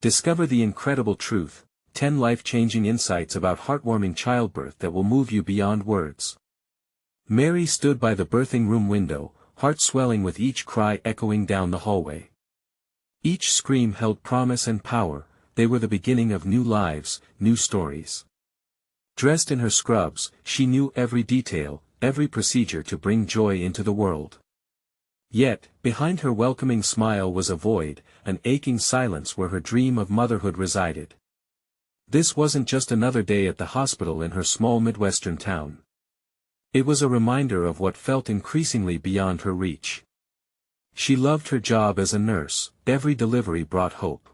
Discover the incredible truth, 10 life-changing insights about heartwarming childbirth that will move you beyond words. Mary stood by the birthing room window, heart swelling with each cry echoing down the hallway. Each scream held promise and power. They were the beginning of new lives, new stories. Dressed in her scrubs, she knew every detail, every procedure to bring joy into the world. Yet, behind her welcoming smile was a void, an aching silence where her dream of motherhood resided. This wasn't just another day at the hospital in her small Midwestern town. It was a reminder of what felt increasingly beyond her reach. She loved her job as a nurse, every delivery brought hope.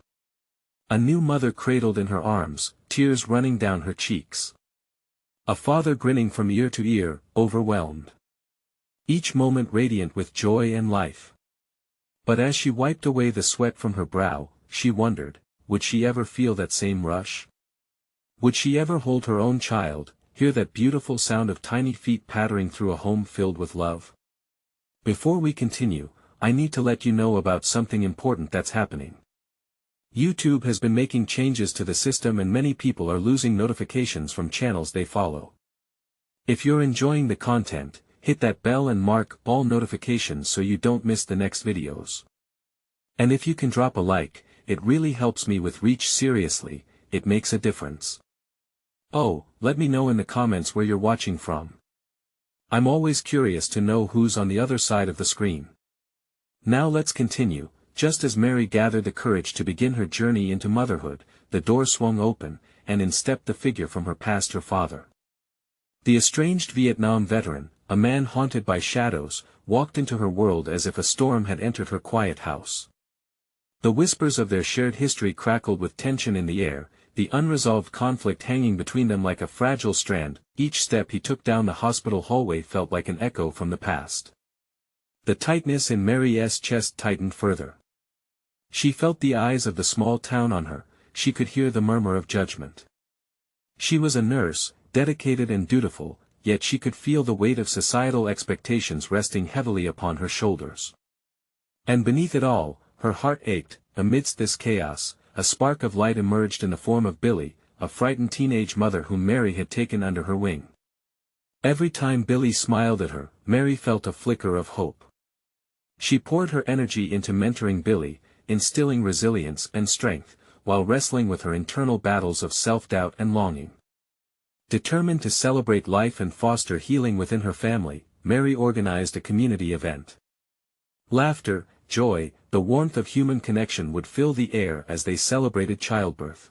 A new mother cradled in her arms, tears running down her cheeks. A father grinning from ear to ear, overwhelmed. Each moment radiant with joy and life. But as she wiped away the sweat from her brow, she wondered, would she ever feel that same rush? Would she ever hold her own child, hear that beautiful sound of tiny feet pattering through a home filled with love? Before we continue, I need to let you know about something important that's happening. YouTube has been making changes to the system and many people are losing notifications from channels they follow. If you're enjoying the content, hit that bell and mark all notifications so you don't miss the next videos. And if you can drop a like, it really helps me with reach. Seriously, it makes a difference. Oh, let me know in the comments where you're watching from. I'm always curious to know who's on the other side of the screen. Now let's continue. Just as Mary gathered the courage to begin her journey into motherhood, the door swung open, and in stepped the figure from her past, her father. The estranged Vietnam veteran, a man haunted by shadows, walked into her world as if a storm had entered her quiet house. The whispers of their shared history crackled with tension in the air, the unresolved conflict hanging between them like a fragile strand. Each step he took down the hospital hallway felt like an echo from the past. The tightness in Mary's chest tightened further. She felt the eyes of the small town on her, she could hear the murmur of judgment. She was a nurse, dedicated and dutiful, yet she could feel the weight of societal expectations resting heavily upon her shoulders. And beneath it all, her heart ached. Amidst this chaos, a spark of light emerged in the form of Billy, a frightened teenage mother whom Mary had taken under her wing. Every time Billy smiled at her, Mary felt a flicker of hope. She poured her energy into mentoring Billy, instilling resilience and strength, while wrestling with her internal battles of self-doubt and longing. Determined to celebrate life and foster healing within her family, Mary organized a community event. Laughter, joy, the warmth of human connection would fill the air as they celebrated childbirth.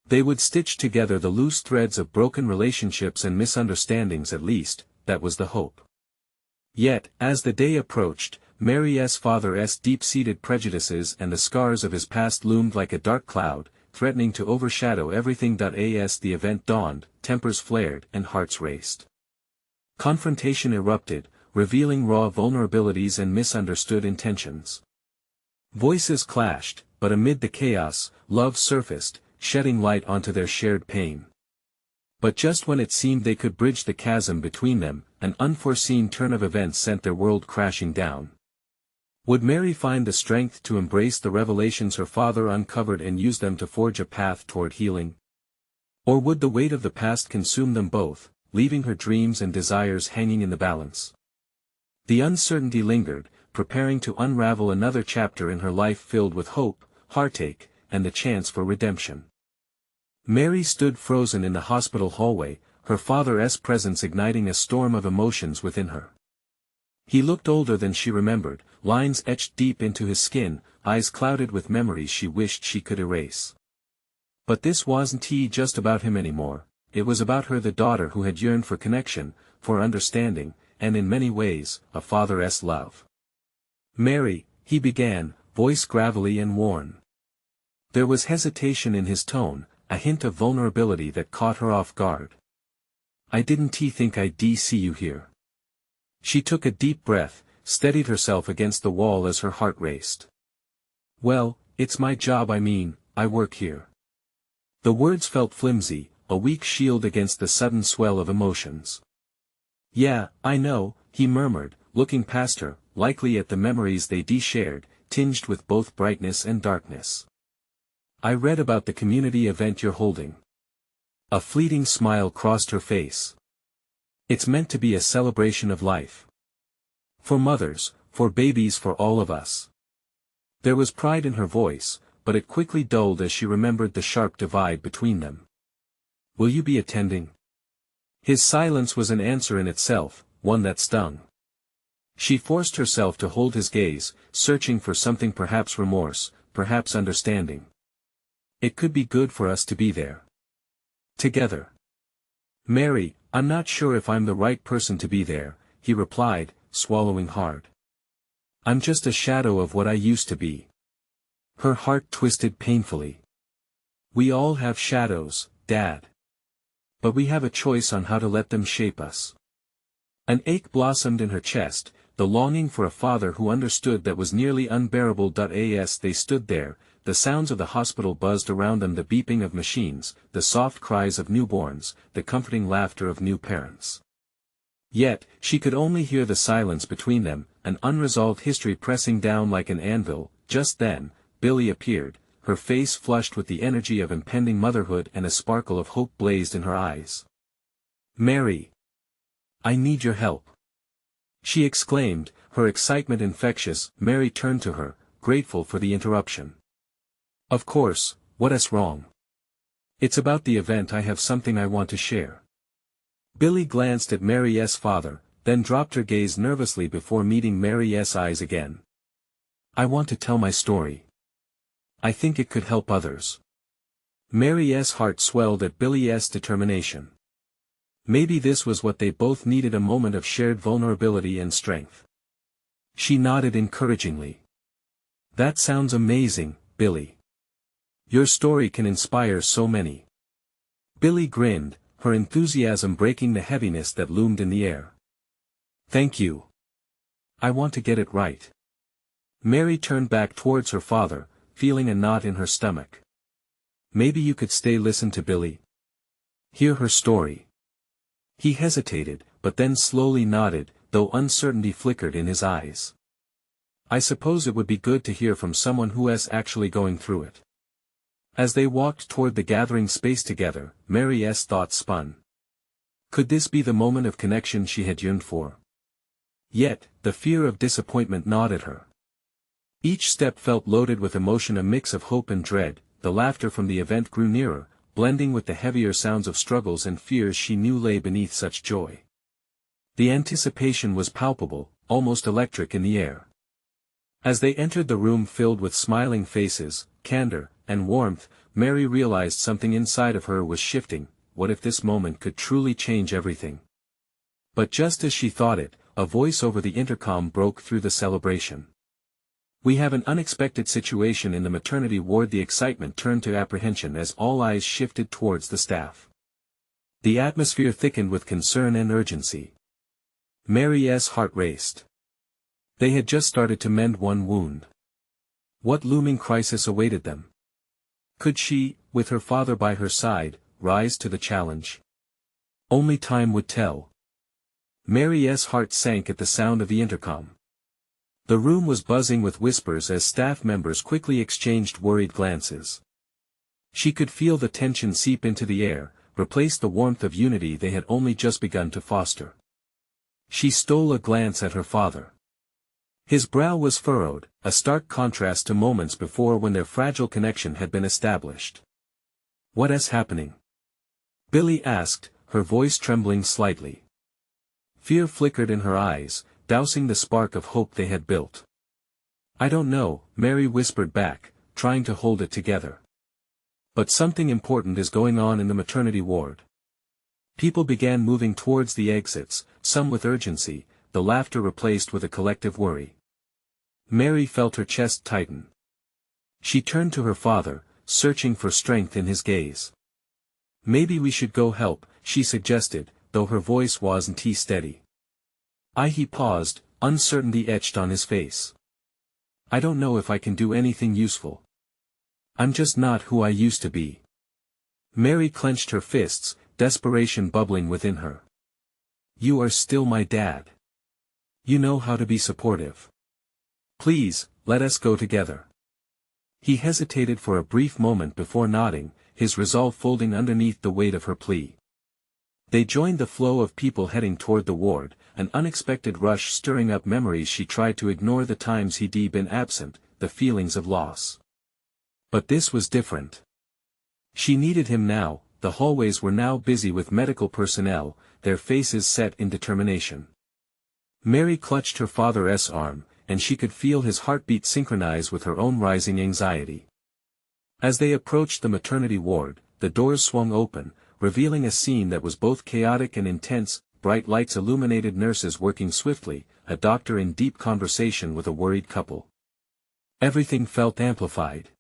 They would stitch together the loose threads of broken relationships and misunderstandings. At least, that was the hope. Yet, as the day approached, Mary's father's deep-seated prejudices and the scars of his past loomed like a dark cloud, threatening to overshadow everything. As the event dawned, tempers flared and hearts raced. Confrontation erupted, revealing raw vulnerabilities and misunderstood intentions. Voices clashed, but amid the chaos, love surfaced, shedding light onto their shared pain. But just when it seemed they could bridge the chasm between them, an unforeseen turn of events sent their world crashing down. Would Mary find the strength to embrace the revelations her father uncovered and use them to forge a path toward healing? Or would the weight of the past consume them both, leaving her dreams and desires hanging in the balance? The uncertainty lingered, preparing to unravel another chapter in her life filled with hope, heartache, and the chance for redemption. Mary stood frozen in the hospital hallway, her father's presence igniting a storm of emotions within her. He looked older than she remembered, lines etched deep into his skin, eyes clouded with memories she wished she could erase. But this wasn't just about him anymore, it was about her, the daughter who had yearned for connection, for understanding, and in many ways, a father's love. "Mary," he began, voice gravelly and worn. There was hesitation in his tone, a hint of vulnerability that caught her off guard. "I didn't think I'd see you here." She took a deep breath, steadied herself against the wall as her heart raced. "Well, it's my job. I work here." The words felt flimsy, a weak shield against the sudden swell of emotions. "Yeah, I know," he murmured, looking past her, likely at the memories they shared, tinged with both brightness and darkness. I read about the community event you're holding. A fleeting smile crossed her face. It's meant to be a celebration of life. For mothers, for babies, for all of us. There was pride in her voice, but it quickly dulled as she remembered the sharp divide between them. Will you be attending? His silence was an answer in itself, one that stung. She forced herself to hold his gaze, searching for something, perhaps remorse, perhaps understanding. It could be good for us to be there. Together. Mary, I'm not sure if I'm the right person to be there, he replied, swallowing hard. I'm just a shadow of what I used to be. Her heart twisted painfully. We all have shadows, Dad. But we have a choice on how to let them shape us. An ache blossomed in her chest, the longing for a father who understood that was nearly unbearable. As they stood there, the sounds of the hospital buzzed around them, the beeping of machines, the soft cries of newborns, the comforting laughter of new parents. Yet, she could only hear the silence between them, an unresolved history pressing down like an anvil. Just then, Billy appeared, her face flushed with the energy of impending motherhood, and a sparkle of hope blazed in her eyes. Mary! I need your help! She exclaimed, her excitement infectious. Mary turned to her, grateful for the interruption. Of course, what's wrong? It's about the event. I have something I want to share. Billy glanced at Mary's father, then dropped her gaze nervously before meeting Mary's eyes again. I want to tell my story. I think it could help others. Mary's heart swelled at Billy's determination. Maybe this was what they both needed, a moment of shared vulnerability and strength. She nodded encouragingly. That sounds amazing, Billy. Your story can inspire so many. Billy grinned, her enthusiasm breaking the heaviness that loomed in the air. Thank you. I want to get it right. Mary turned back towards her father, feeling a knot in her stomach. Maybe you could stay, listen to Billy. Hear her story. He hesitated, but then slowly nodded, though uncertainty flickered in his eyes. I suppose it would be good to hear from someone who is actually going through it. As they walked toward the gathering space together, Mary's thoughts spun. Could this be the moment of connection she had yearned for? Yet, the fear of disappointment gnawed at her. Each step felt loaded with emotion, a mix of hope and dread. The laughter from the event grew nearer, blending with the heavier sounds of struggles and fears she knew lay beneath such joy. The anticipation was palpable, almost electric in the air. As they entered the room filled with smiling faces, candor, and warmth, Mary realized something inside of her was shifting. What if this moment could truly change everything? But just as she thought it, a voice over the intercom broke through the celebration. We have an unexpected situation in the maternity ward. The excitement turned to apprehension as all eyes shifted towards the staff. The atmosphere thickened with concern and urgency. Mary's heart raced. They had just started to mend one wound. What looming crisis awaited them? Could she, with her father by her side, rise to the challenge? Only time would tell. Mary's heart sank at the sound of the intercom. The room was buzzing with whispers as staff members quickly exchanged worried glances. She could feel the tension seep into the air, replace the warmth of unity they had only just begun to foster. She stole a glance at her father. His brow was furrowed, a stark contrast to moments before when their fragile connection had been established. What is happening? Billy asked, her voice trembling slightly. Fear flickered in her eyes, dousing the spark of hope they had built. I don't know, Mary whispered back, trying to hold it together. But something important is going on in the maternity ward. People began moving towards the exits, some with urgency, the laughter replaced with a collective worry. Mary felt her chest tighten. She turned to her father, searching for strength in his gaze. Maybe we should go help, she suggested, though her voice wasn't steady. He paused, uncertainty etched on his face. I don't know if I can do anything useful. I'm just not who I used to be. Mary clenched her fists, desperation bubbling within her. You are still my dad. You know how to be supportive. Please, let us go together. He hesitated for a brief moment before nodding, his resolve folding underneath the weight of her plea. They joined the flow of people heading toward the ward, an unexpected rush stirring up memories she tried to ignore, the times he'd been absent, the feelings of loss. But this was different. She needed him now. The hallways were now busy with medical personnel, their faces set in determination. Mary clutched her father's arm, and she could feel his heartbeat synchronize with her own rising anxiety. As they approached the maternity ward, the doors swung open, revealing a scene that was both chaotic and intense. Bright lights illuminated nurses working swiftly, a doctor in deep conversation with a worried couple. Everything felt amplified.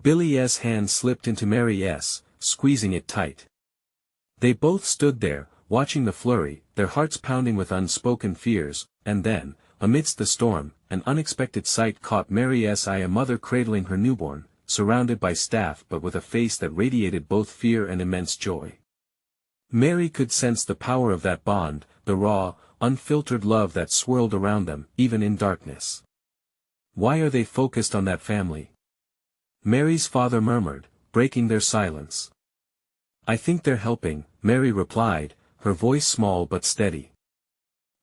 Billy's hand slipped into Mary's, squeezing it tight. They both stood there, watching the flurry, their hearts pounding with unspoken fears, and then, amidst the storm, an unexpected sight caught Mary's eye: a mother cradling her newborn, surrounded by staff but with a face that radiated both fear and immense joy. Mary could sense the power of that bond, the raw, unfiltered love that swirled around them, even in darkness. Why are they focused on that family? Mary's father murmured, breaking their silence. I think they're helping, Mary replied, her voice small but steady.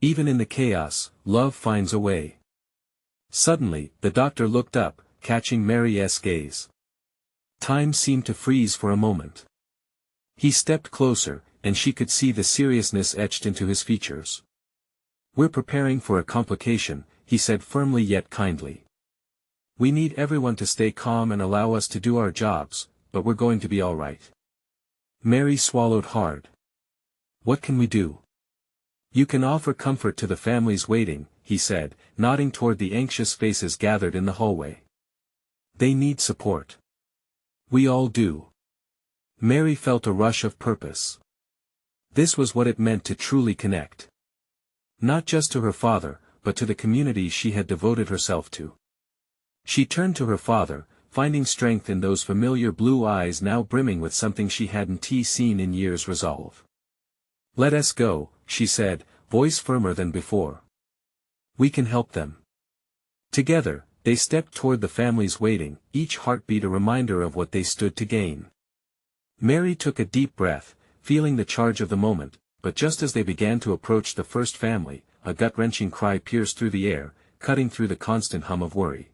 Even in the chaos, love finds a way. Suddenly, the doctor looked up, catching Mary's gaze. Time seemed to freeze for a moment. He stepped closer, and she could see the seriousness etched into his features. We're preparing for a complication, he said firmly yet kindly. We need everyone to stay calm and allow us to do our jobs, but we're going to be all right. Mary swallowed hard. What can we do? You can offer comfort to the families waiting, he said, nodding toward the anxious faces gathered in the hallway. They need support. We all do. Mary felt a rush of purpose. This was what it meant to truly connect. Not just to her father, but to the community she had devoted herself to. She turned to her father, finding strength in those familiar blue eyes now brimming with something she hadn't seen in years: resolve. Let us go, she said, voice firmer than before. We can help them. Together, they stepped toward the families waiting, each heartbeat a reminder of what they stood to gain. Mary took a deep breath, feeling the charge of the moment, but just as they began to approach the first family, a gut-wrenching cry pierced through the air, cutting through the constant hum of worry.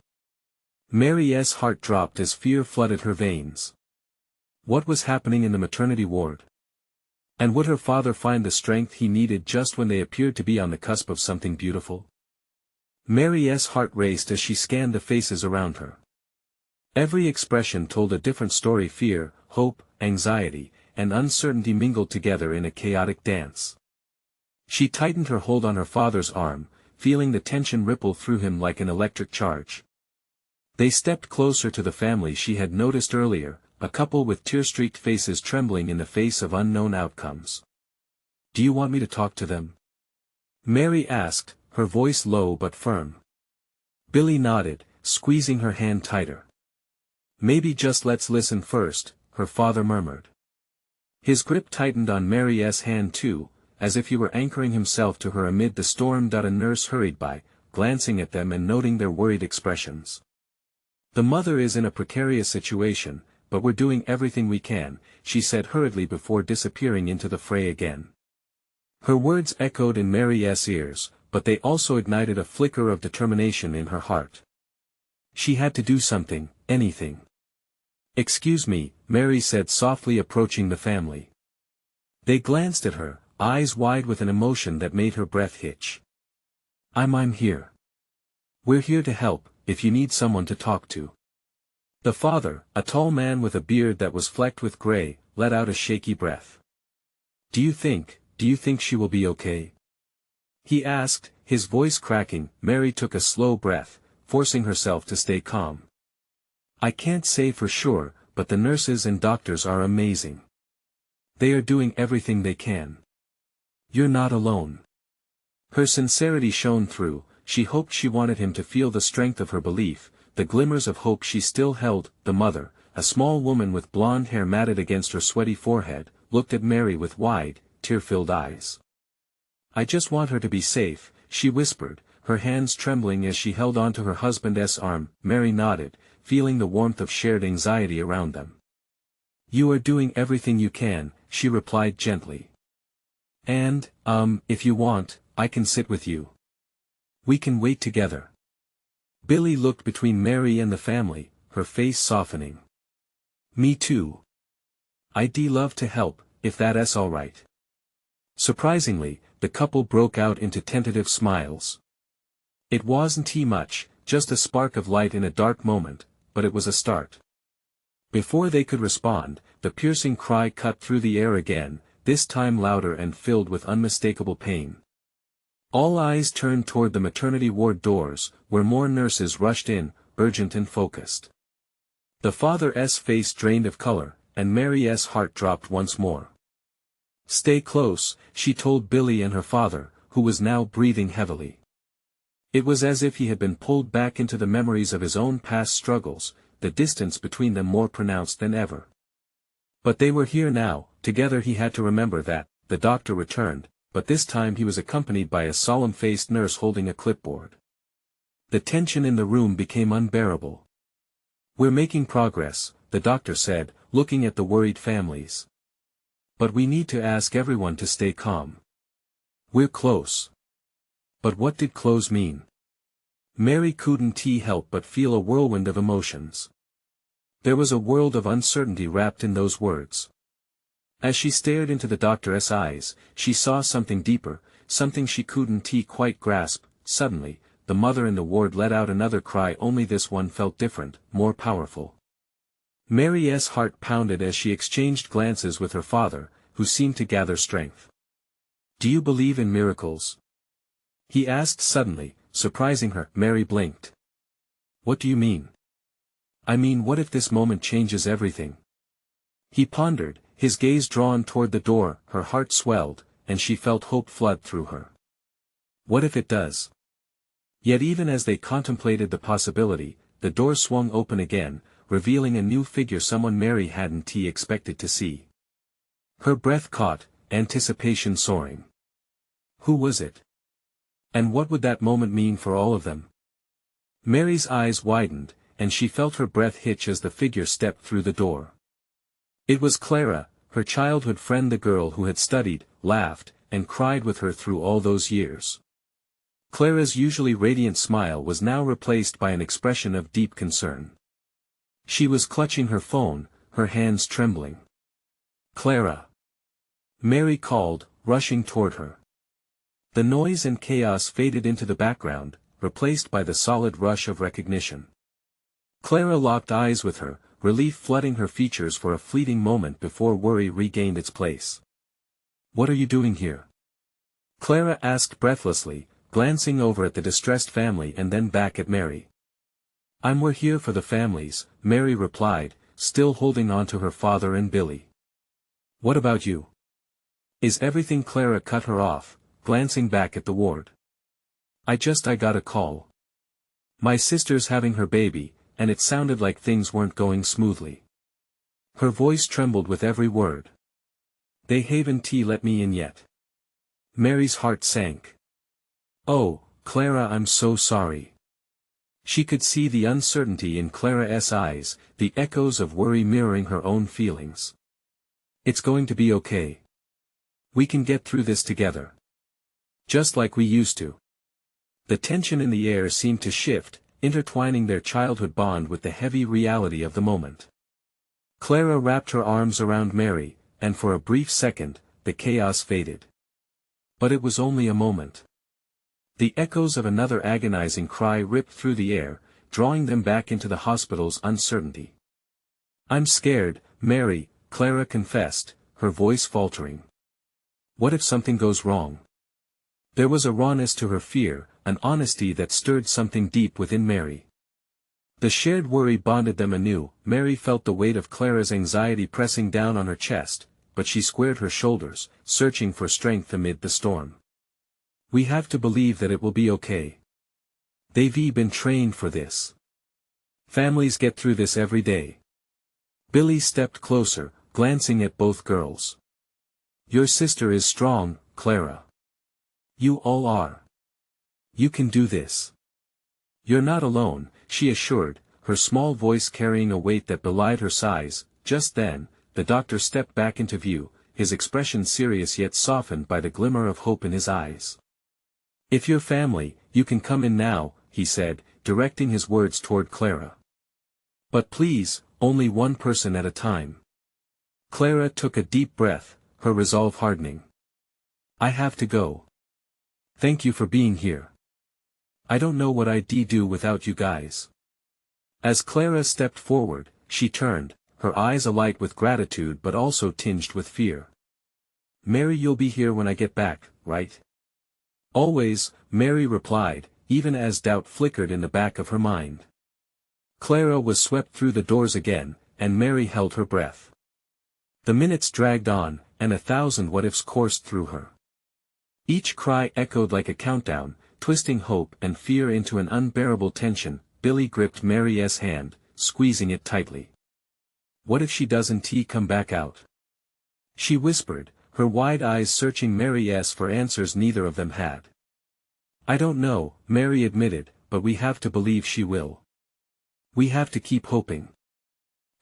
Mary's heart dropped as fear flooded her veins. What was happening in the maternity ward? And would her father find the strength he needed just when they appeared to be on the cusp of something beautiful? Mary's heart raced as she scanned the faces around her. Every expression told a different story: fear, hope, anxiety, and uncertainty mingled together in a chaotic dance. She tightened her hold on her father's arm, feeling the tension ripple through him like an electric charge. They stepped closer to the family she had noticed earlier, a couple with tear-streaked faces trembling in the face of unknown outcomes. Do you want me to talk to them? Mary asked, her voice low but firm. Billy nodded, squeezing her hand tighter. Maybe just let's listen first, her father murmured. His grip tightened on Mary's hand too, as if he were anchoring himself to her amid the storm. A nurse hurried by, glancing at them and noting their worried expressions. The mother is in a precarious situation, but we're doing everything we can, she said hurriedly before disappearing into the fray again. Her words echoed in Mary's ears, but they also ignited a flicker of determination in her heart. She had to do something, anything. Excuse me, Mary said softly, approaching the family. They glanced at her, eyes wide with an emotion that made her breath hitch. I'm here. We're here to help, if you need someone to talk to. The father, a tall man with a beard that was flecked with gray, let out a shaky breath. Do you think she will be okay? He asked, his voice cracking. Mary took a slow breath, forcing herself to stay calm. I can't say for sure, but the nurses and doctors are amazing. They are doing everything they can. You're not alone. Her sincerity shone through. She hoped she wanted him to feel the strength of her belief, the glimmers of hope she still held. The mother, a small woman with blonde hair matted against her sweaty forehead, looked at Mary with wide, tear-filled eyes. I just want her to be safe, she whispered, her hands trembling as she held onto her husband's arm. Mary nodded, feeling the warmth of shared anxiety around them. "You are doing everything you can," she replied gently. "And, if you want, I can sit with you. We can wait together." Billy looked between Mary and the family, her face softening. "Me too. I'd love to help, if that's all right." Surprisingly, the couple broke out into tentative smiles. It wasn't much, just a spark of light in a dark moment, but it was a start. Before they could respond, the piercing cry cut through the air again, this time louder and filled with unmistakable pain. All eyes turned toward the maternity ward doors, where more nurses rushed in, urgent and focused. The father's face drained of color, and Mary's heart dropped once more. "Stay close," she told Billy and her father, who was now breathing heavily. It was as if he had been pulled back into the memories of his own past struggles, the distance between them more pronounced than ever. But they were here now, together. He had to remember that. The doctor returned, but this time he was accompanied by a solemn-faced nurse holding a clipboard. The tension in the room became unbearable. "We're making progress," the doctor said, looking at the worried families. "But we need to ask everyone to stay calm. We're close." But what did close mean? Mary couldn't help but feel a whirlwind of emotions. There was a world of uncertainty wrapped in those words. As she stared into the doctor's eyes, she saw something deeper, something she couldn't quite grasp. Suddenly, the mother in the ward let out another cry, only this one felt different, more powerful. Mary's heart pounded as she exchanged glances with her father, who seemed to gather strength. "Do you believe in miracles?" he asked suddenly, surprising her. Mary blinked. "What do you mean?" "I mean, what if this moment changes everything?" He pondered, his gaze drawn toward the door. Her heart swelled, and she felt hope flood through her. What if it does? Yet even as they contemplated the possibility, the door swung open again, revealing a new figure, someone Mary hadn't expected to see. Her breath caught, anticipation soaring. Who was it? And what would that moment mean for all of them? Mary's eyes widened, and she felt her breath hitch as the figure stepped through the door. It was Clara, her childhood friend, the girl who had studied, laughed, and cried with her through all those years. Clara's usually radiant smile was now replaced by an expression of deep concern. She was clutching her phone, her hands trembling. "Clara!" Mary called, rushing toward her. The noise and chaos faded into the background, replaced by the solid rush of recognition. Clara locked eyes with her, relief flooding her features for a fleeting moment before worry regained its place. "What are you doing here?" Clara asked breathlessly, glancing over at the distressed family and then back at Mary. We're here for the families," Mary replied, still holding on to her father and Billy. "What about you? Is everything?" Clara cut her off, glancing back at the ward. I got a call. My sister's having her baby, and it sounded like things weren't going smoothly." Her voice trembled with every word. "They haven't let me in yet." Mary's heart sank. "Oh, Clara, I'm so sorry." She could see the uncertainty in Clara's eyes, the echoes of worry mirroring her own feelings. "It's going to be okay. We can get through this together. Just like we used to." The tension in the air seemed to shift, intertwining their childhood bond with the heavy reality of the moment. Clara wrapped her arms around Mary, and for a brief second, the chaos faded. But it was only a moment. The echoes of another agonizing cry ripped through the air, drawing them back into the hospital's uncertainty. "I'm scared, Mary," Clara confessed, her voice faltering. "What if something goes wrong?" There was a rawness to her fear, an honesty that stirred something deep within Mary. The shared worry bonded them anew. Mary felt the weight of Clara's anxiety pressing down on her chest, but she squared her shoulders, searching for strength amid the storm. "We have to believe that it will be okay. They've been trained for this. Families get through this every day." Billy stepped closer, glancing at both girls. "Your sister is strong, Clara. You all are. You can do this. You're not alone," she assured, her small voice carrying a weight that belied her size. Just then, the doctor stepped back into view, his expression serious yet softened by the glimmer of hope in his eyes. "If you're family, you can come in now," he said, directing his words toward Clara. "But please, only one person at a time." Clara took a deep breath, her resolve hardening. "I have to go. Thank you for being here. I don't know what I'd do without you guys." As Clara stepped forward, she turned, her eyes alight with gratitude but also tinged with fear. "Mary, you'll be here when I get back, right?" "Always," Mary replied, even as doubt flickered in the back of her mind. Clara was swept through the doors again, and Mary held her breath. The minutes dragged on, and 1,000 what-ifs coursed through her. Each cry echoed like a countdown, twisting hope and fear into an unbearable tension. Billy gripped Mary's hand, squeezing it tightly. "What if she doesn't come back out?" she whispered, her wide eyes searching Mary's for answers neither of them had. "I don't know," Mary admitted, "but we have to believe she will. We have to keep hoping."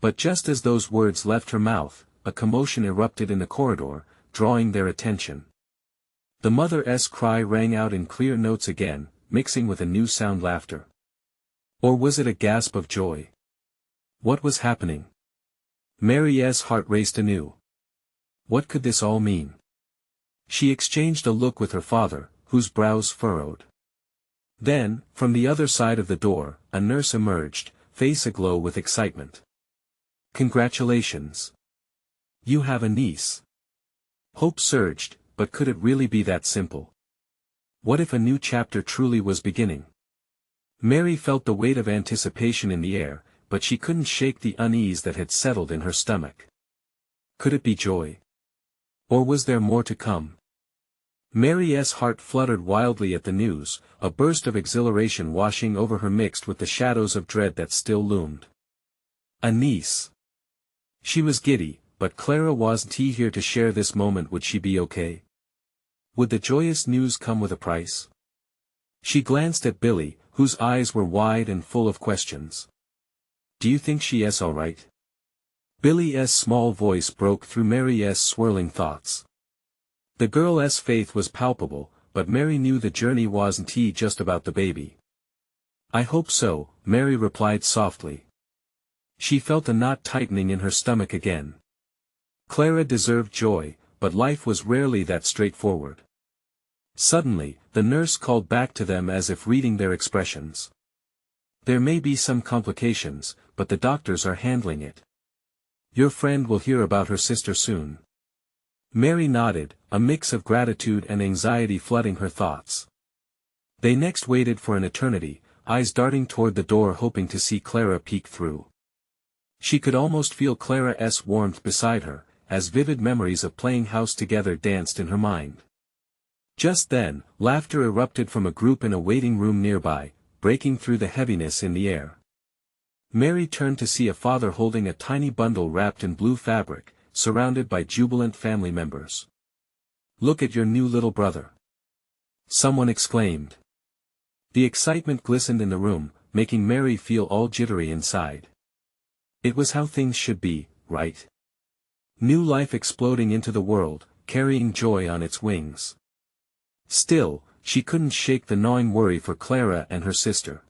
But just as those words left her mouth, a commotion erupted in the corridor, drawing their attention. The mother's cry rang out in clear notes again, mixing with a new sound laughter. Or was it a gasp of joy? What was happening? Mary's heart raced anew. What could this all mean? She exchanged a look with her father, whose brows furrowed. Then, from the other side of the door, a nurse emerged, face aglow with excitement. "Congratulations! You have a niece." Hope surged, but could it really be that simple? What if a new chapter truly was beginning? Mary felt the weight of anticipation in the air, but she couldn't shake the unease that had settled in her stomach. Could it be joy? Or was there more to come? Mary's heart fluttered wildly at the news, a burst of exhilaration washing over her mixed with the shadows of dread that still loomed. A niece. She was giddy, but Clara wasn't here to share this moment. Would she be okay? Would the joyous news come with a price? She glanced at Billy, whose eyes were wide and full of questions. "Do you think she's all right?" Billy's small voice broke through Mary's swirling thoughts. The girl's faith was palpable, but Mary knew the journey wasn't just about the baby. "I hope so," Mary replied softly. She felt a knot tightening in her stomach again. Clara deserved joy, but life was rarely that straightforward. Suddenly, the nurse called back to them as if reading their expressions. "There may be some complications, but the doctors are handling it. Your friend will hear about her sister soon." Mary nodded, a mix of gratitude and anxiety flooding her thoughts. They next waited for an eternity, eyes darting toward the door hoping to see Clara peek through. She could almost feel Clara's warmth beside her, as vivid memories of playing house together danced in her mind. Just then, laughter erupted from a group in a waiting room nearby, breaking through the heaviness in the air. Mary turned to see a father holding a tiny bundle wrapped in blue fabric, surrounded by jubilant family members. "Look at your new little brother!" someone exclaimed. The excitement glistened in the room, making Mary feel all jittery inside. It was how things should be, right? New life exploding into the world, carrying joy on its wings. Still, she couldn't shake the gnawing worry for Clara and her sister.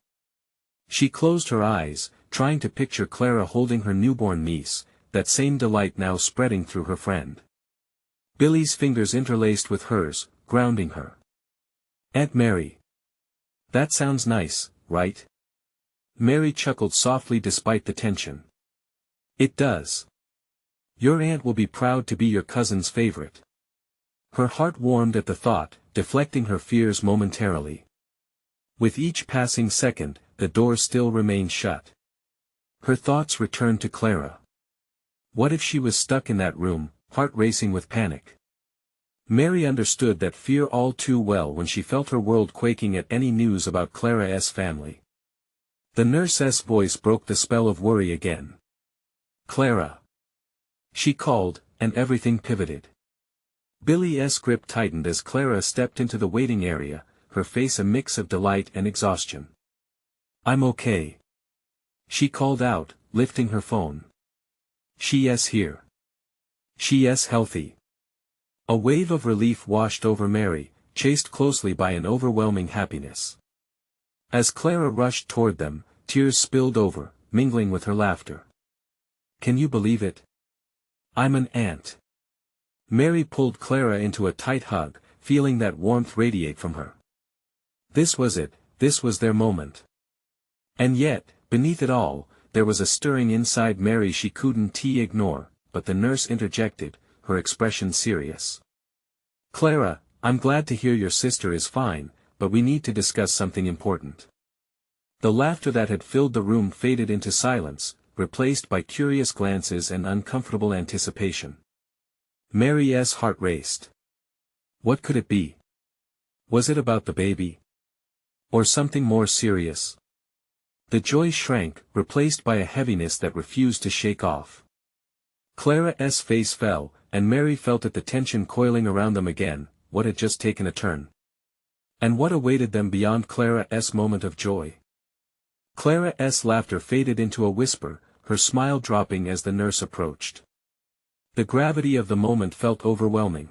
She closed her eyes, trying to picture Clara holding her newborn niece, that same delight now spreading through her friend. Billy's fingers interlaced with hers, grounding her. "Aunt Mary. That sounds nice, right?" Mary chuckled softly despite the tension. "It does. Your aunt will be proud to be your cousin's favorite." Her heart warmed at the thought, deflecting her fears momentarily. With each passing second, the door still remained shut. Her thoughts returned to Clara. What if she was stuck in that room, heart racing with panic? Mary understood that fear all too well when she felt her world quaking at any news about Clara's family. The nurse's voice broke the spell of worry again. "Clara!" she called, and everything pivoted. Billy's grip tightened as Clara stepped into the waiting area, her face a mix of delight and exhaustion. "I'm okay. She called out, lifting her phone. She's here. She's healthy. A wave of relief washed over Mary, chased closely by an overwhelming happiness. As Clara rushed toward them, tears spilled over, mingling with her laughter. Can you believe it? I'm an aunt. Mary pulled Clara into a tight hug, feeling that warmth radiate from her. This was it, this was their moment. And yet, beneath it all, there was a stirring inside Mary she couldn't ignore, but the nurse interjected, her expression serious. Clara, I'm glad to hear your sister is fine, but we need to discuss something important. The laughter that had filled the room faded into silence, replaced by curious glances and uncomfortable anticipation. Mary's heart raced. What could it be? Was it about the baby? Or something more serious? The joy shrank, replaced by a heaviness that refused to shake off. Clara's face fell, and Mary felt the tension coiling around them again. What had just taken a turn? And what awaited them beyond Clara's moment of joy? Clara's laughter faded into a whisper, her smile dropping as the nurse approached. The gravity of the moment felt overwhelming.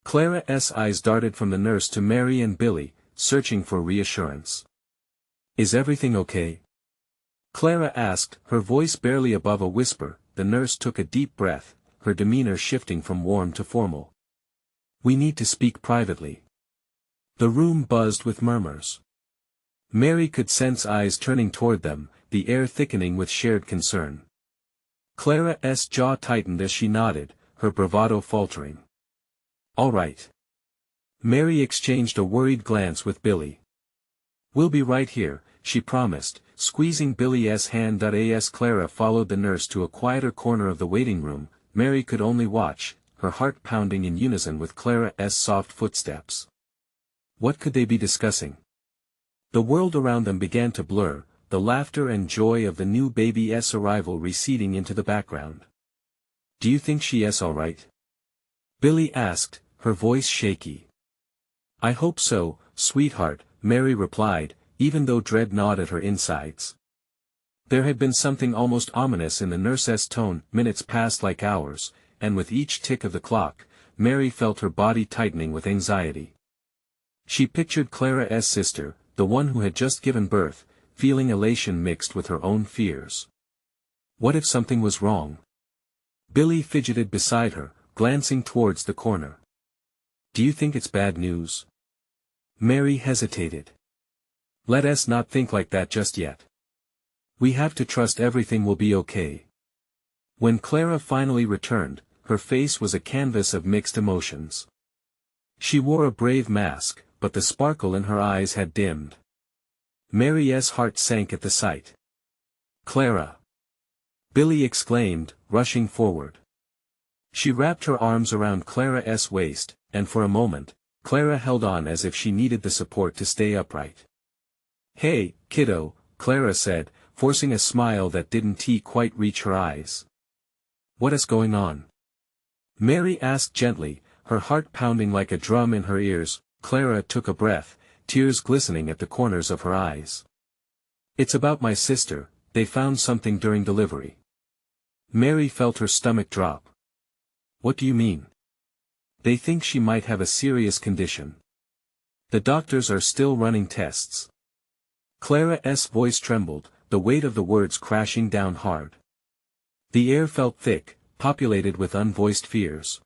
Clara's eyes darted from the nurse to Mary and Billy, searching for reassurance. Is everything okay? Clara asked, her voice barely above a whisper. The nurse took a deep breath, her demeanor shifting from warm to formal. We need to speak privately. The room buzzed with murmurs. Mary could sense eyes turning toward them, the air thickening with shared concern. Clara's jaw tightened as she nodded, her bravado faltering. All right. Mary exchanged a worried glance with Billy. We'll be right here, she promised, squeezing Billy's hand. As Clara followed the nurse to a quieter corner of the waiting room, Mary could only watch, her heart pounding in unison with Clara's soft footsteps. What could they be discussing? The world around them began to blur, the laughter and joy of the new baby's arrival receding into the background. Do you think she's all right? Billy asked, her voice shaky. I hope so, sweetheart, Mary replied, even though dread gnawed at her insides. There had been something almost ominous in the nurse's tone. Minutes passed like hours, and with each tick of the clock, Mary felt her body tightening with anxiety. She pictured Clara's sister, the one who had just given birth, feeling elation mixed with her own fears. What if something was wrong? Billy fidgeted beside her, glancing towards the corner. Do you think it's bad news? Mary hesitated. Let us not think like that just yet. We have to trust everything will be okay. When Clara finally returned, her face was a canvas of mixed emotions. She wore a brave mask, but the sparkle in her eyes had dimmed. Mary's heart sank at the sight. Clara! Billy exclaimed, rushing forward. She wrapped her arms around Clara's waist, and for a moment, Clara held on as if she needed the support to stay upright. Hey, kiddo, Clara said, forcing a smile that didn't quite reach her eyes. What is going on? Mary asked gently, her heart pounding like a drum in her ears. Clara took a breath, tears glistening at the corners of her eyes. It's about my sister, they found something during delivery. Mary felt her stomach drop. What do you mean? They think she might have a serious condition. The doctors are still running tests. Clara's voice trembled, the weight of the words crashing down hard. The air felt thick, populated with unvoiced fears.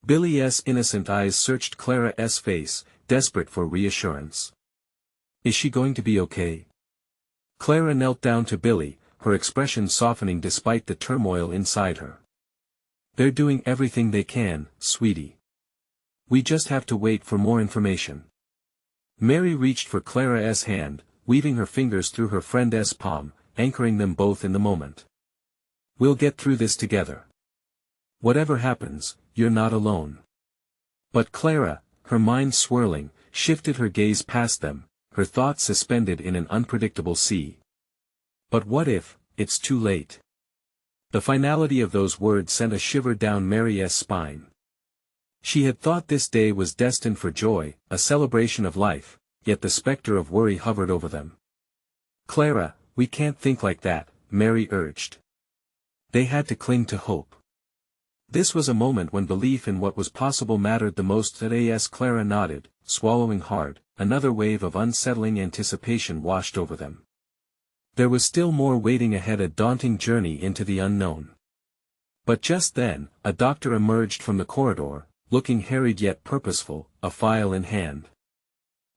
Billy's innocent eyes searched Clara's face, desperate for reassurance. Is she going to be okay? Clara knelt down to Billy, her expression softening despite the turmoil inside her. They're doing everything they can, sweetie. We just have to wait for more information. Mary reached for Clara's hand, weaving her fingers through her friend's palm, anchoring them both in the moment. We'll get through this together. Whatever happens, you're not alone. But Clara, her mind swirling, shifted her gaze past them, her thoughts suspended in an unpredictable sea. But what if, it's too late? The finality of those words sent a shiver down Mary's spine. She had thought this day was destined for joy, a celebration of life, yet the specter of worry hovered over them. Clara, We can't think like that, Mary urged. They had to cling to hope. This was a moment when belief in what was possible mattered the most. As Clara nodded, swallowing hard, another wave of unsettling anticipation washed over them. There was still more waiting ahead, a daunting journey into the unknown. But just then, a doctor emerged from the corridor, looking harried yet purposeful, a file in hand.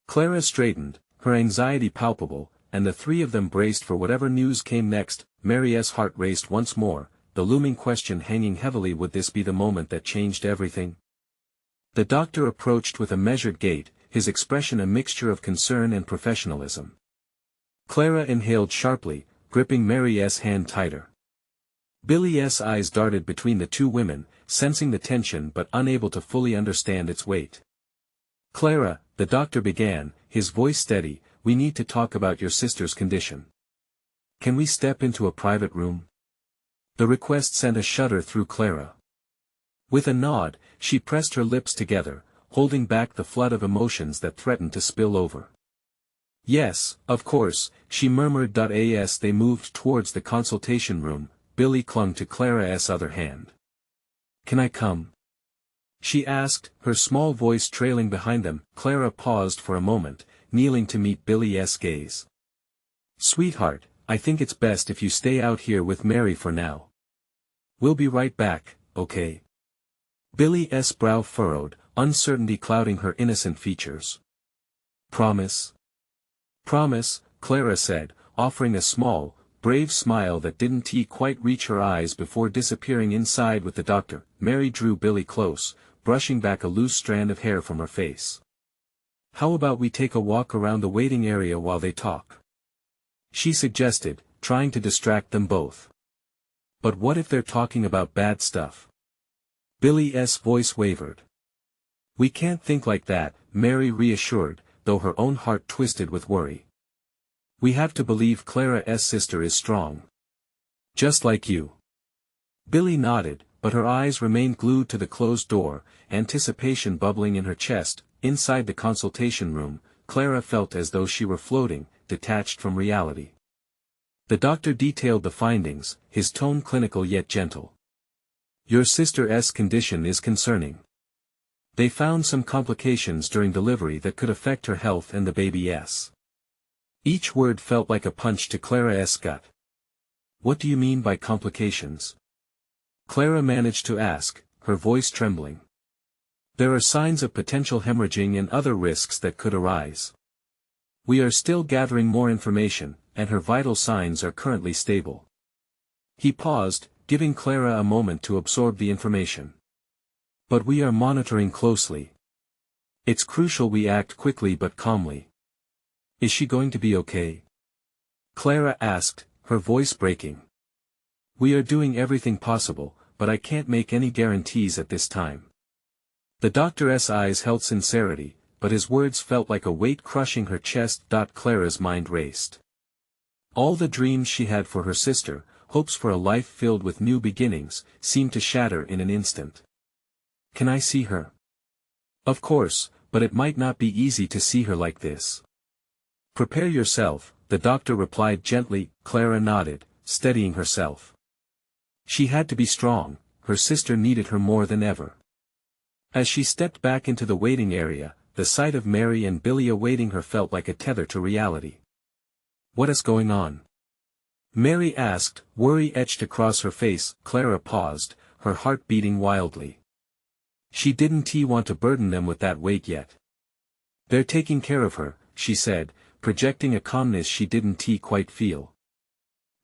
Clara straightened, her anxiety palpable, and the three of them braced for whatever news came next. Mary's heart raced once more, the looming question hanging heavily: would this be the moment that changed everything? The doctor approached with a measured gait, his expression a mixture of concern and professionalism. Clara inhaled sharply, gripping Mary's hand tighter. Billy's eyes darted between the two women, sensing the tension but unable to fully understand its weight. "Clara," the doctor began, his voice steady, "we need to talk about your sister's condition. Can we step into a private room?" The request sent a shudder through Clara. With a nod, she pressed her lips together, holding back the flood of emotions that threatened to spill over. "Yes, of course," she murmured. As they moved towards the consultation room, Billy clung to Clara's other hand. "Can I come?" she asked, her small voice trailing behind them. Clara paused for a moment, kneeling to meet Billy's gaze. "Sweetheart, I think it's best if you stay out here with Mary for now. We'll be right back, okay?" Billy's brow furrowed, uncertainty clouding her innocent features. "Promise?" "Promise," Clara said, offering a small, brave smile that didn't quite reach her eyes before disappearing inside with the doctor. Mary drew Billy close, brushing back a loose strand of hair from her face. "How about we take a walk around the waiting area while they talk?" she suggested, trying to distract them both. "But what if they're talking about bad stuff?" Billy's voice wavered. "We can't think like that," Mary reassured, though her own heart twisted with worry. "We have to believe Clara's sister is strong. Just like you." Billy nodded, but her eyes remained glued to the closed door, anticipation bubbling in her chest. Inside the consultation room, Clara felt as though she were floating, detached from reality. The doctor detailed the findings, his tone clinical yet gentle. "Your sister's condition is concerning. They found some complications during delivery that could affect her health and the baby's." Each word felt like a punch to Clara's gut. "What do you mean by complications?" Clara managed to ask, her voice trembling. "There are signs of potential hemorrhaging and other risks that could arise. We are still gathering more information, and her vital signs are currently stable." He paused, giving Clara a moment to absorb the information. "But we are monitoring closely. It's crucial we act quickly but calmly. Is she going to be okay?" Clara asked, her voice breaking. "We are doing everything possible, but I can't make any guarantees at this time." The doctor's eyes held sincerity, but his words felt like a weight crushing her chest. Clara's mind raced. All the dreams she had for her sister, hopes for a life filled with new beginnings, seemed to shatter in an instant. "Can I see her?" "Of course, but it might not be easy to see her like this." "Prepare yourself," the doctor replied gently. Clara nodded, steadying herself. She had to be strong, her sister needed her more than ever. As she stepped back into the waiting area, the sight of Mary and Billy awaiting her felt like a tether to reality. "What is going on?" Mary asked, worry etched across her face. Clara paused, her heart beating wildly. She didn't want to burden them with that weight yet. "They're taking care of her," she said, projecting a calmness she didn't quite feel.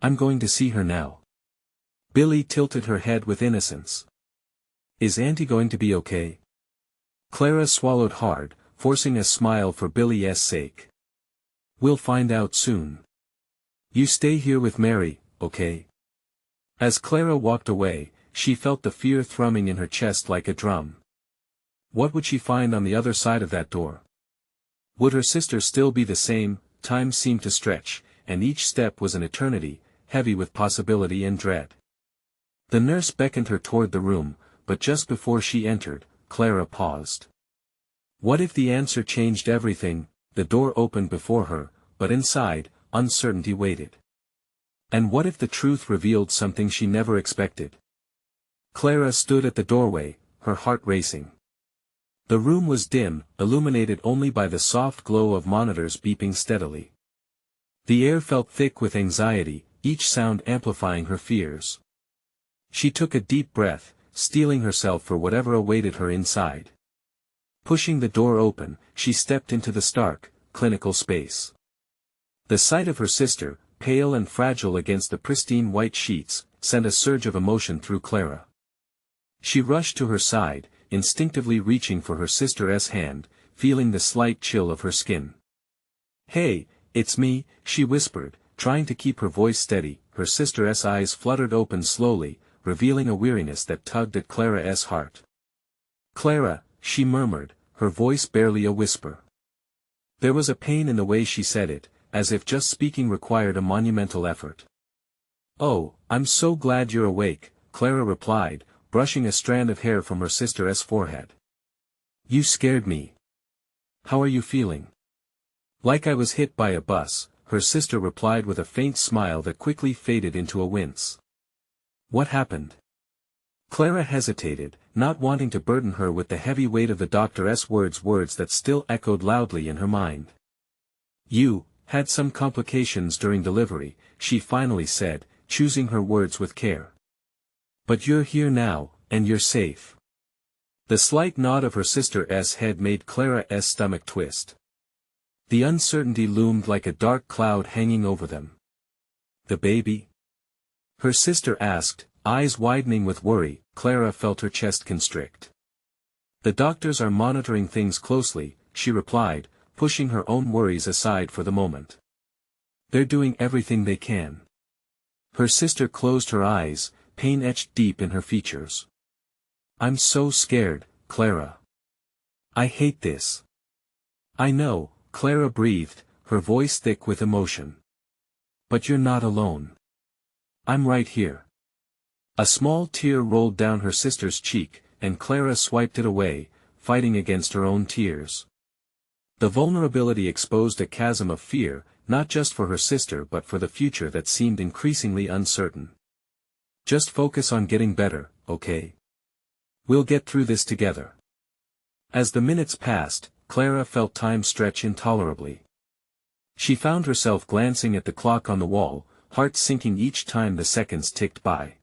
"I'm going to see her now." Billy tilted her head with innocence. "Is Auntie going to be okay?" Clara swallowed hard, forcing a smile for Billy's sake. "We'll find out soon. You stay here with Mary, okay?" As Clara walked away, she felt the fear thrumming in her chest like a drum. What would she find on the other side of that door? Would her sister still be the same? Time seemed to stretch, and each step was an eternity, heavy with possibility and dread. The nurse beckoned her toward the room, but just before she entered, Clara paused. What if the answer changed everything? The door opened before her, but inside, uncertainty waited. And what if the truth revealed something she never expected? Clara stood at the doorway, her heart racing. The room was dim, illuminated only by the soft glow of monitors beeping steadily. The air felt thick with anxiety, each sound amplifying her fears. She took a deep breath, steeling herself for whatever awaited her inside. Pushing the door open, she stepped into the stark, clinical space. The sight of her sister, pale and fragile against the pristine white sheets, sent a surge of emotion through Clara. She rushed to her side, instinctively reaching for her sister's hand, feeling the slight chill of her skin. "Hey, it's me," she whispered, trying to keep her voice steady. Her sister's eyes fluttered open slowly, revealing a weariness that tugged at Clara's heart. "Clara," she murmured, her voice barely a whisper. There was a pain in the way she said it, as if just speaking required a monumental effort. "Oh, I'm so glad you're awake," Clara replied, brushing a strand of hair from her sister's forehead. "You scared me. How are you feeling?" "Like I was hit by a bus," her sister replied with a faint smile that quickly faded into a wince. "What happened?" Clara hesitated, not wanting to burden her with the heavy weight of the doctor's words that still echoed loudly in her mind. "You had some complications during delivery," she finally said, choosing her words with care. "But you're here now, and you're safe." The slight nod of her sister's head made Clara's stomach twist. The uncertainty loomed like a dark cloud hanging over them. "The baby?" her sister asked, eyes widening with worry. Clara felt her chest constrict. "The doctors are monitoring things closely," she replied, pushing her own worries aside for the moment. "They're doing everything they can." Her sister closed her eyes, pain etched deep in her features. "I'm so scared, Clara. I hate this." "I know," Clara breathed, her voice thick with emotion. "But you're not alone. I'm right here." A small tear rolled down her sister's cheek, and Clara swiped it away, fighting against her own tears. The vulnerability exposed a chasm of fear, not just for her sister but for the future that seemed increasingly uncertain. "Just focus on getting better, okay? We'll get through this together." As the minutes passed, Clara felt time stretch intolerably. She found herself glancing at the clock on the wall, heart sinking each time the seconds ticked by.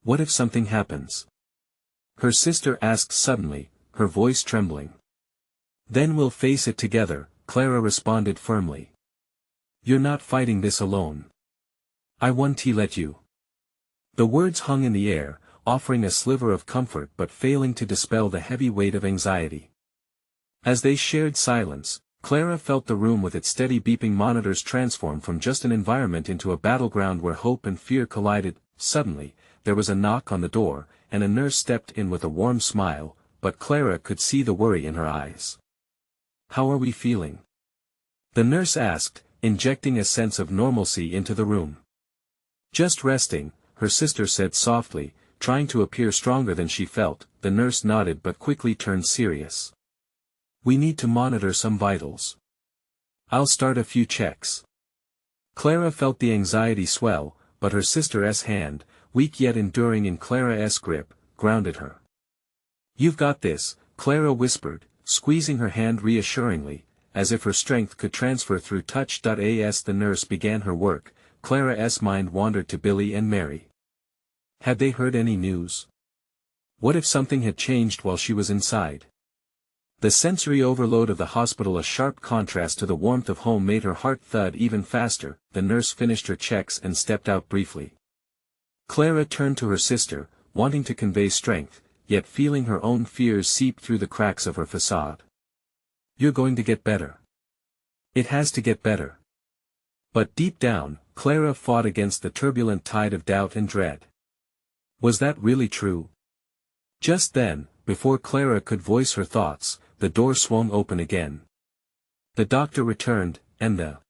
"What if something happens?" her sister asked suddenly, her voice trembling. "Then we'll face it together," Clara responded firmly. "You're not fighting this alone. I won't let you." The words hung in the air, offering a sliver of comfort but failing to dispel the heavy weight of anxiety. As they shared silence, Clara felt the room with its steady beeping monitors transform from just an environment into a battleground where hope and fear collided. Suddenly, there was a knock on the door, and a nurse stepped in with a warm smile, but Clara could see the worry in her eyes. "How are we feeling?" the nurse asked, injecting a sense of normalcy into the room. "Just resting," her sister said softly, trying to appear stronger than she felt. The nurse nodded but quickly turned serious. "We need to monitor some vitals. I'll start a few checks." Clara felt the anxiety swell, but her sister's hand, weak yet enduring in Clara's grip, grounded her. "You've got this," Clara whispered, squeezing her hand reassuringly, as if her strength could transfer through touch. As the nurse began her work, Clara's mind wandered to Billy and Mary. Had they heard any news? What if something had changed while she was inside? The sensory overload of the hospital, a sharp contrast to the warmth of home, made her heart thud even faster. The nurse finished her checks and stepped out briefly. Clara turned to her sister, wanting to convey strength, yet feeling her own fears seep through the cracks of her facade. "You're going to get better. It has to get better." But deep down, Clara fought against the turbulent tide of doubt and dread. Was that really true? Just then, before Clara could voice her thoughts, the door swung open again. The doctor returned, and the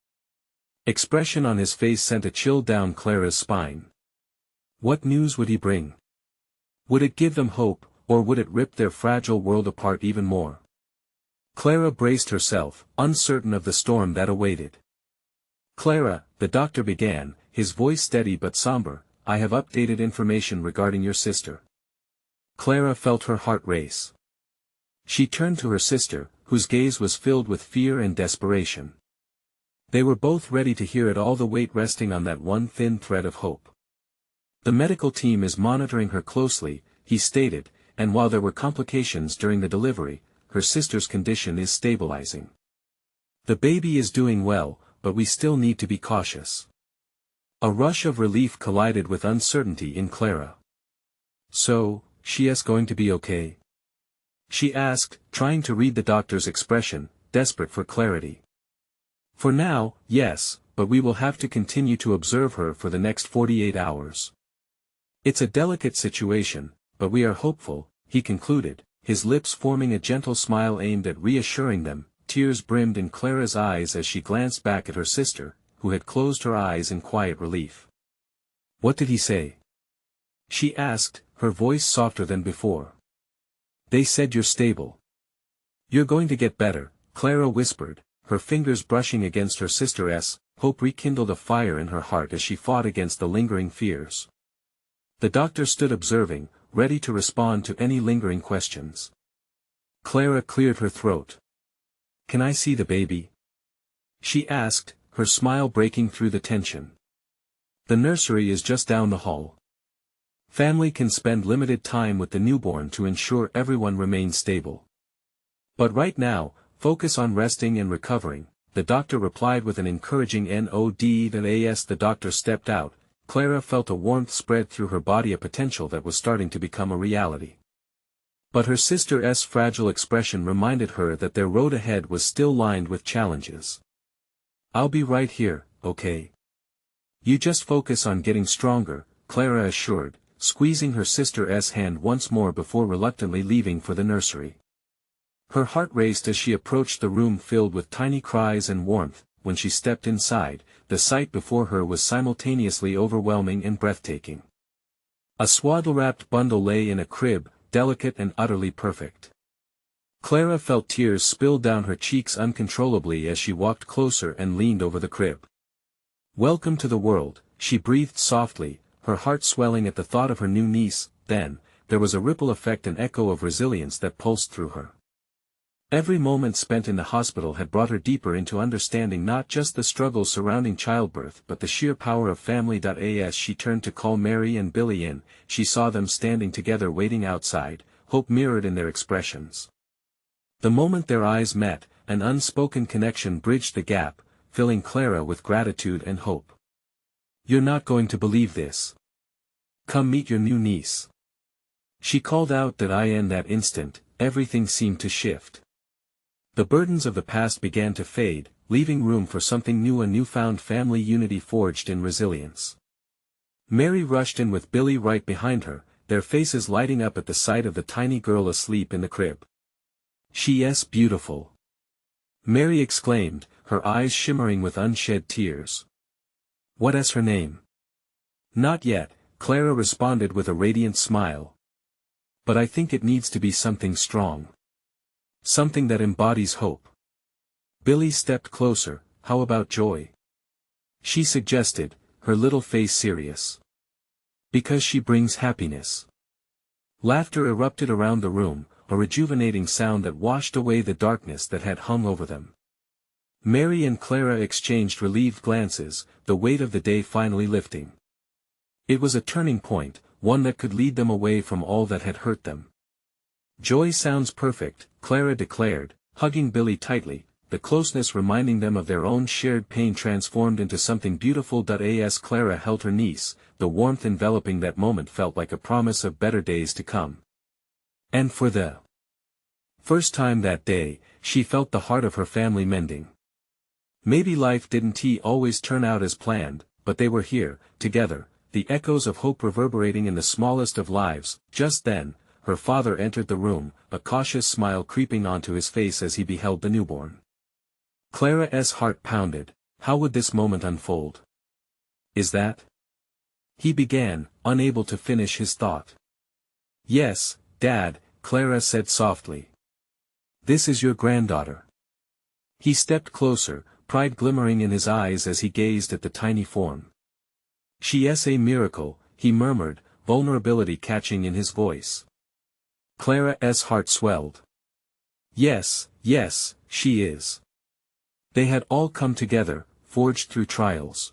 expression on his face sent a chill down Clara's spine. What news would he bring? Would it give them hope, or would it rip their fragile world apart even more? Clara braced herself, uncertain of the storm that awaited. Clara, the doctor began, his voice steady but somber, I have updated information regarding your sister. Clara felt her heart race. She turned to her sister, whose gaze was filled with fear and desperation. They were both ready to hear it, all the weight resting on that one thin thread of hope. The medical team is monitoring her closely, he stated, and while there were complications during the delivery, her sister's condition is stabilizing. The baby is doing well, but we still need to be cautious. A rush of relief collided with uncertainty in Clara. So, she is going to be okay? She asked, trying to read the doctor's expression, desperate for clarity. For now, yes, but we will have to continue to observe her for the next 48 hours. It's a delicate situation, but we are hopeful, he concluded, his lips forming a gentle smile aimed at reassuring them. Tears brimmed in Clara's eyes as she glanced back at her sister, who had closed her eyes in quiet relief. What did he say? She asked, her voice softer than before. They said you're stable. You're going to get better, Clara whispered, her fingers brushing against her sister's. Hope rekindled a fire in her heart as she fought against the lingering fears. The doctor stood observing, ready to respond to any lingering questions. Clara cleared her throat. Can I see the baby? She asked, her smile breaking through the tension. The nursery is just down the hall. Family can spend limited time with the newborn to ensure everyone remains stable. But right now, focus on resting and recovering, the doctor replied with an encouraging nod. As the doctor stepped out, Clara felt a warmth spread through her body, a potential that was starting to become a reality. But her sister's fragile expression reminded her that their road ahead was still lined with challenges. I'll be right here, okay? You just focus on getting stronger, Clara assured, squeezing her sister's hand once more before reluctantly leaving for the nursery. Her heart raced as she approached the room filled with tiny cries and warmth. When she stepped inside, the sight before her was simultaneously overwhelming and breathtaking. A swaddle-wrapped bundle lay in a crib, delicate and utterly perfect. Clara felt tears spill down her cheeks uncontrollably as she walked closer and leaned over the crib. Welcome to the world, she breathed softly, her heart swelling at the thought of her new niece. Then, there was a ripple effect, an echo of resilience that pulsed through her. Every moment spent in the hospital had brought her deeper into understanding not just the struggles surrounding childbirth but the sheer power of family. As she turned to call Mary and Billy in, she saw them standing together waiting outside, hope mirrored in their expressions. The moment their eyes met, an unspoken connection bridged the gap, filling Clara with gratitude and hope. You're not going to believe this. Come meet your new niece. She called out. In that instant, everything seemed to shift. The burdens of the past began to fade, leaving room for something new, a newfound family unity forged in resilience. Mary rushed in with Billy right behind her, their faces lighting up at the sight of the tiny girl asleep in the crib. She's beautiful. Mary exclaimed, her eyes shimmering with unshed tears. What is her name? Not yet, Clara responded with a radiant smile. But I think it needs to be something strong. Something that embodies hope. Billy stepped closer. How about Joy? She suggested, her little face serious. Because she brings happiness. Laughter erupted around the room, a rejuvenating sound that washed away the darkness that had hung over them. Mary and Clara exchanged relieved glances, the weight of the day finally lifting. It was a turning point, one that could lead them away from all that had hurt them. Joy sounds perfect, Clara declared, hugging Billy tightly, the closeness reminding them of their own shared pain transformed into something beautiful. As Clara held her niece, the warmth enveloping that moment felt like a promise of better days to come. And for the first time that day, she felt the heart of her family mending. Maybe life didn't always turn out as planned, but they were here, together, the echoes of hope reverberating in the smallest of lives. Just then, her father entered the room, a cautious smile creeping onto his face as he beheld the newborn. Clara's heart pounded. How would this moment unfold? Is that? He began, unable to finish his thought. Yes, Dad, Clara said softly. This is your granddaughter. He stepped closer, pride glimmering in his eyes as he gazed at the tiny form. "She's a miracle," he murmured, vulnerability catching in his voice. Clara's heart swelled. Yes, yes, she is. They had all come together, forged through trials.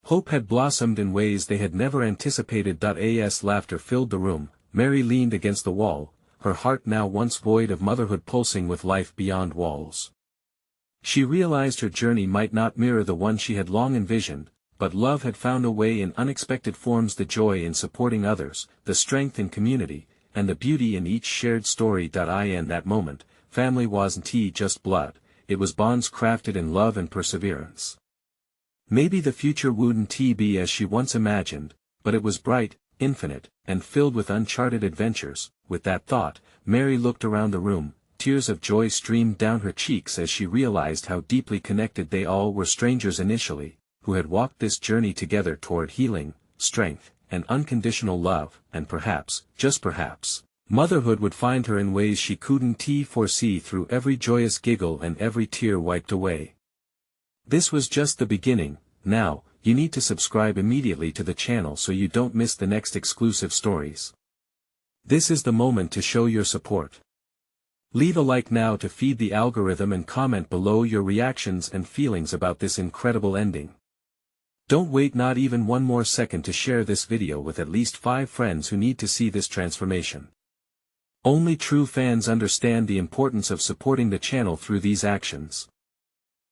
Hope had blossomed in ways they had never anticipated. As laughter filled the room, Mary leaned against the wall, her heart now once void of motherhood pulsing with life beyond walls. She realized her journey might not mirror the one she had long envisioned, but love had found a way in unexpected forms, the joy in supporting others, the strength in community, and the beauty in each shared story. In that moment, family wasn't just blood, it was bonds crafted in love and perseverance. Maybe the future wouldn't be as she once imagined, but it was bright, infinite, and filled with uncharted adventures. With that thought, Mary looked around the room, tears of joy streamed down her cheeks as she realized how deeply connected they all were, strangers initially, who had walked this journey together toward healing, strength, and unconditional love, and perhaps, just perhaps, motherhood would find her in ways she couldn't foresee, through every joyous giggle and every tear wiped away. This was just the beginning. Now, you need to subscribe immediately to the channel so you don't miss the next exclusive stories. This is the moment to show your support. Leave a like now to feed the algorithm and comment below your reactions and feelings about this incredible ending. Don't wait not even one more second to share this video with at least 5 friends who need to see this transformation. Only true fans understand the importance of supporting the channel through these actions.